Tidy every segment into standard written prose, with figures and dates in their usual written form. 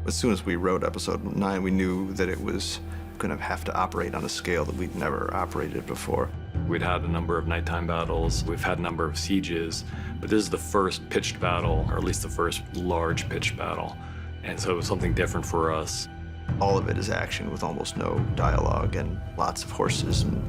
As soon as we wrote episode 9, we knew that it was going to have to operate on a scale that we'd never operated before. We'd had a number of nighttime battles, we've had a number of sieges, but this is the first pitched battle, or at least the first large pitched battle. And so it was something different for us. All of it is action with almost no dialogue and lots of horses and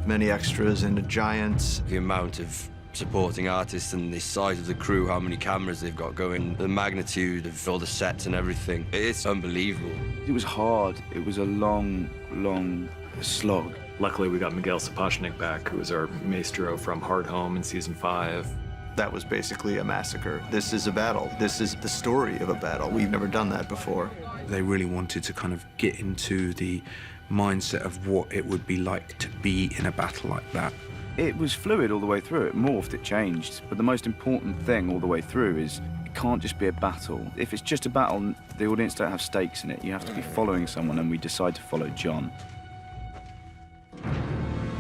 many extras and a giant. The amount of supporting artists and the size of the crew, how many cameras they've got going, the magnitude of all the sets and everything. It's unbelievable. It was hard. It was a long, long slog. Luckily, we got Miguel Sapochnik back, who was our maestro from Hard Home in season 5. That was basically a massacre. This is a battle. This is the story of a battle. We've never done that before. They really wanted to kind of get into the mindset of what it would be like to be in a battle like that. It was fluid all the way through. It morphed, it changed. But the most important thing all the way through is it can't just be a battle. If it's just a battle, the audience don't have stakes in it. You have to be following someone, and we decide to follow John.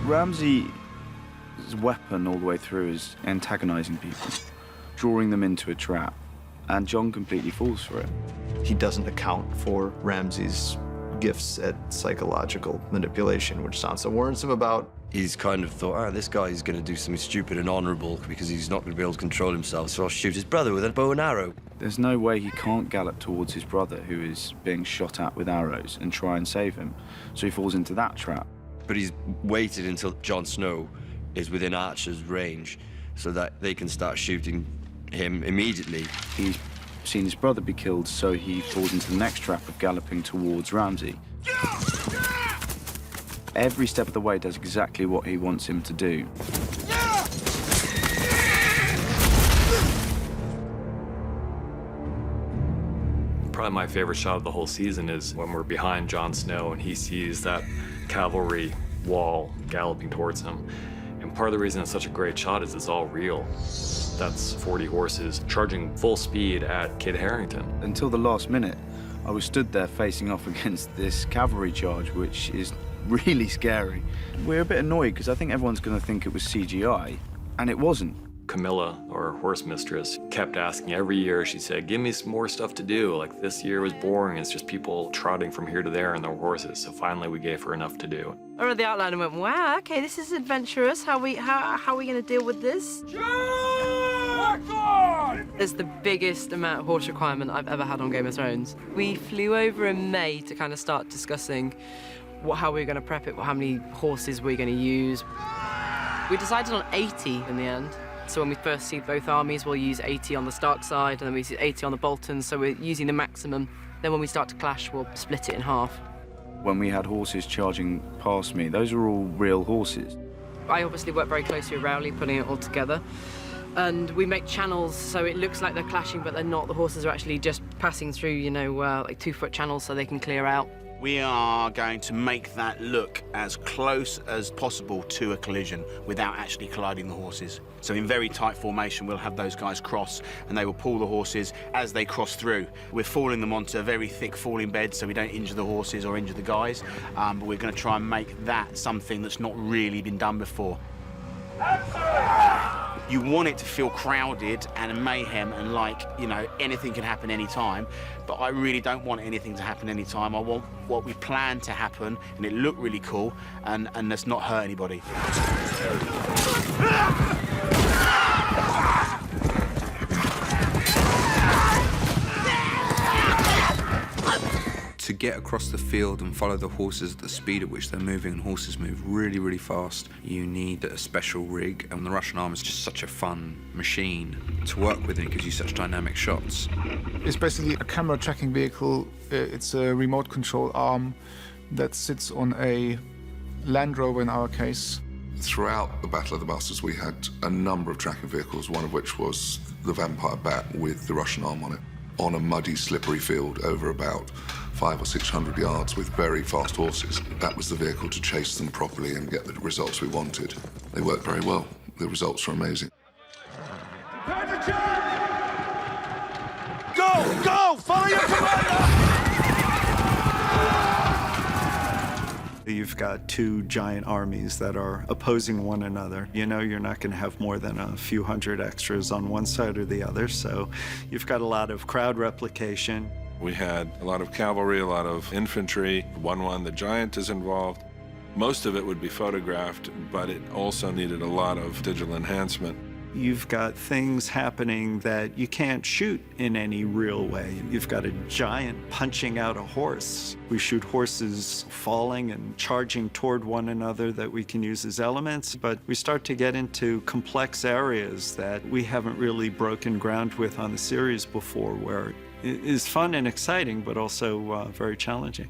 Ramsay's weapon all the way through is antagonizing people, drawing them into a trap, and John completely falls for it. He doesn't account for Ramsay's gifts at psychological manipulation, which Sansa warns him about. He's kind of thought, this guy is going to do something stupid and honorable because he's not going to be able to control himself, so I'll shoot his brother with a bow and arrow. There's no way he can't gallop towards his brother, who is being shot at with arrows, and try and save him. So he falls into that trap. But he's waited until Jon Snow is within Archer's range so that they can start shooting him immediately. He's seen his brother be killed, so he falls into the next trap of galloping towards Ramsay. Every step of the way does exactly what he wants him to do. Probably my favorite shot of the whole season is when we're behind Jon Snow and he sees that cavalry wall galloping towards him. And part of the reason it's such a great shot is it's all real. That's 40 horses charging full speed at Kit Harington. Until the last minute, I was stood there facing off against this cavalry charge, which is really scary. We're a bit annoyed because I think everyone's going to think it was CGI, and it wasn't. Camilla, our horse mistress, kept asking every year. She said, give me some more stuff to do. Like, this year was boring. It's just people trotting from here to there on their horses. So finally we gave her enough to do. I read the outline and went, wow, okay, this is adventurous. How are we going to deal with this? It's the biggest amount of horse requirement I've ever had on Game of Thrones. We flew over in May to kind of start discussing how we were going to prep it, how many horses we were going to use. We decided on 80 in the end. So when we first see both armies, we'll use 80 on the Stark side, and then we use 80 on the Boltons, so we're using the maximum. Then when we start to clash, we'll split it in half. When we had horses charging past me, those are all real horses. I obviously work very closely with Rowley, putting it all together. And we make channels so it looks like they're clashing, but they're not. The horses are actually just passing through, you know, like 2-foot channels so they can clear out. We are going to make that look as close as possible to a collision without actually colliding the horses. So in very tight formation, we'll have those guys cross and they will pull the horses as they cross through. We're falling them onto a very thick falling bed so we don't injure the horses or injure the guys, but we're going to try and make that something that's not really been done before. You want it to feel crowded and mayhem and like, you know, anything can happen anytime, but I really don't want anything to happen anytime. I want what we plan to happen and it look really cool and let's not hurt anybody. To get across the field and follow the horses at the speed at which they're moving, and horses move really, really fast, you need a special rig, and the Russian arm is just such a fun machine to work with, and it gives you such dynamic shots. It's basically a camera tracking vehicle. It's a remote control arm that sits on a Land Rover in our case. Throughout the Battle of the Bastards, we had a number of tracking vehicles, one of which was the Vampire Bat with the Russian arm on it, on a muddy, slippery field over about 500 or 600 yards with very fast horses. That was the vehicle to chase them properly and get the results we wanted. They worked very well. The results were amazing. Go! Go! Follow your commander! You've got two giant armies that are opposing one another. You know you're not going to have more than a few hundred extras on one side or the other, so you've got a lot of crowd replication. We had a lot of cavalry, a lot of infantry. 1-1, the giant is involved. Most of it would be photographed, but it also needed a lot of digital enhancement. You've got things happening that you can't shoot in any real way. You've got a giant punching out a horse. We shoot horses falling and charging toward one another that we can use as elements, but we start to get into complex areas that we haven't really broken ground with on the series before, where it is fun and exciting, but also very challenging.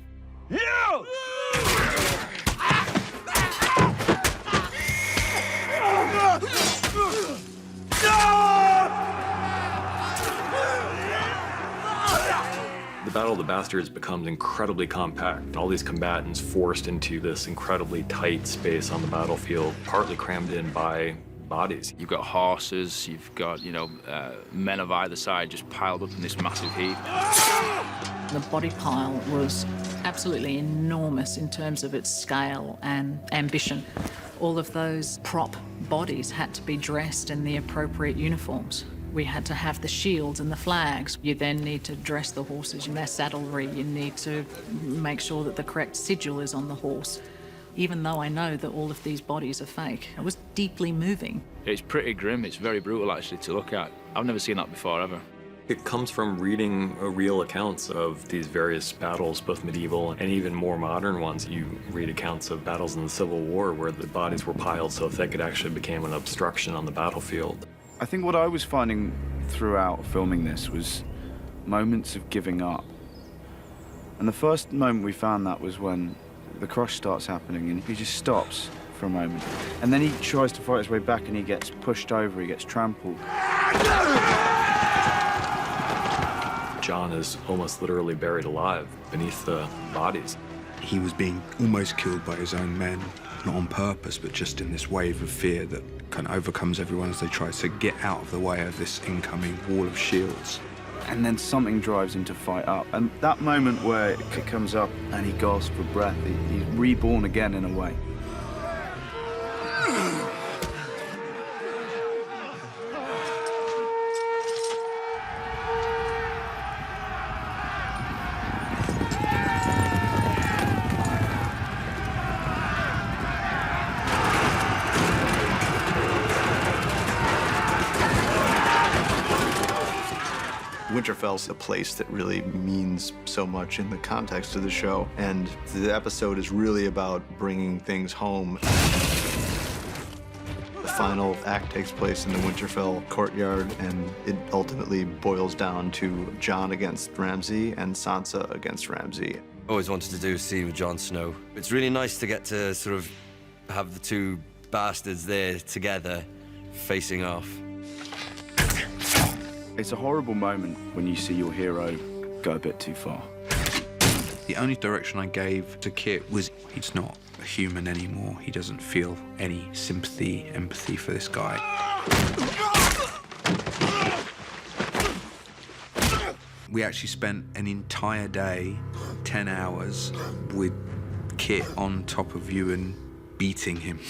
The Battle of the Bastards becomes incredibly compact. All these combatants forced into this incredibly tight space on the battlefield, partly crammed in by bodies. You've got horses, you've got, men of either side just piled up in this massive heap. The body pile was absolutely enormous in terms of its scale and ambition. All of those prop bodies had to be dressed in the appropriate uniforms. We had to have the shields and the flags. You then need to dress the horses in their saddlery. You need to make sure that the correct sigil is on the horse. Even though I know that all of these bodies are fake, it was deeply moving. It's pretty grim, it's very brutal actually to look at. I've never seen that before, ever. It comes from reading real accounts of these various battles, both medieval and even more modern ones. You read accounts of battles in the Civil War where the bodies were piled so thick it actually became an obstruction on the battlefield. I think what I was finding throughout filming this was moments of giving up. And the first moment we found that was when the crush starts happening and he just stops for a moment. And then he tries to fight his way back and he gets pushed over, he gets trampled. John is almost literally buried alive beneath the bodies. He was being almost killed by his own men, not on purpose, but just in this wave of fear that kind of overcomes everyone as they try to get out of the way of this incoming wall of shields. And then something drives him to fight up. And that moment where it comes up and he gasps for breath, he's reborn again in a way. Winterfell's a place that really means so much in the context of the show, and the episode is really about bringing things home. The final act takes place in the Winterfell courtyard, and it ultimately boils down to Jon against Ramsay and Sansa against Ramsay. Always wanted to do a scene with Jon Snow. It's really nice to get to sort of have the two bastards there together, facing off. It's a horrible moment when you see your hero go a bit too far. The only direction I gave to Kit was he's not a human anymore. He doesn't feel any sympathy, empathy for this guy. We actually spent an entire day, 10 hours, with Kit on top of Ewan, beating him.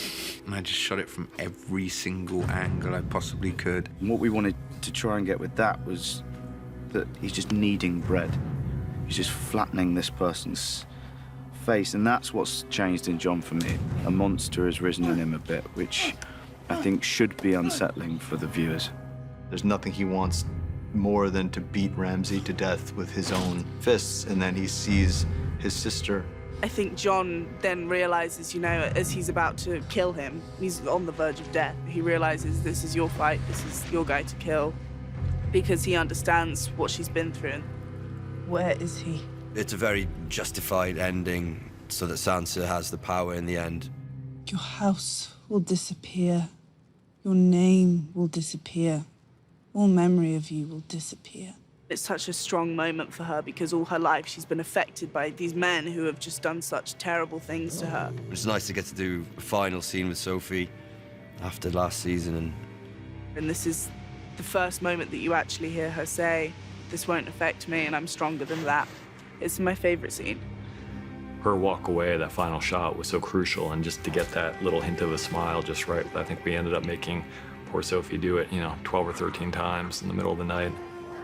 And I just shot it from every single angle I possibly could. And what we wanted to try and get with that was that he's just kneading bread. He's just flattening this person's face, and that's what's changed in Jon for me. A monster has risen in him a bit, which I think should be unsettling for the viewers. There's nothing he wants more than to beat Ramsay to death with his own fists, and then he sees his sister. I think Jon then realizes, as he's about to kill him, he's on the verge of death. He realizes this is your fight, this is your guy to kill, because he understands what she's been through. Where is he? It's a very justified ending so that Sansa has the power in the end. Your house will disappear. Your name will disappear. All memory of you will disappear. It's such a strong moment for her because all her life she's been affected by these men who have just done such terrible things to her. It's nice to get to do a final scene with Sophie after last season. And this is the first moment that you actually hear her say, "This won't affect me and I'm stronger than that." It's my favorite scene. Her walk away, that final shot, was so crucial, and just to get that little hint of a smile just right. I think we ended up making poor Sophie do it, 12 or 13 times in the middle of the night.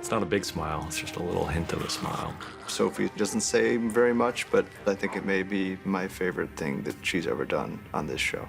It's not a big smile, it's just a little hint of a smile. Sophie doesn't say very much, but I think it may be my favorite thing that she's ever done on this show.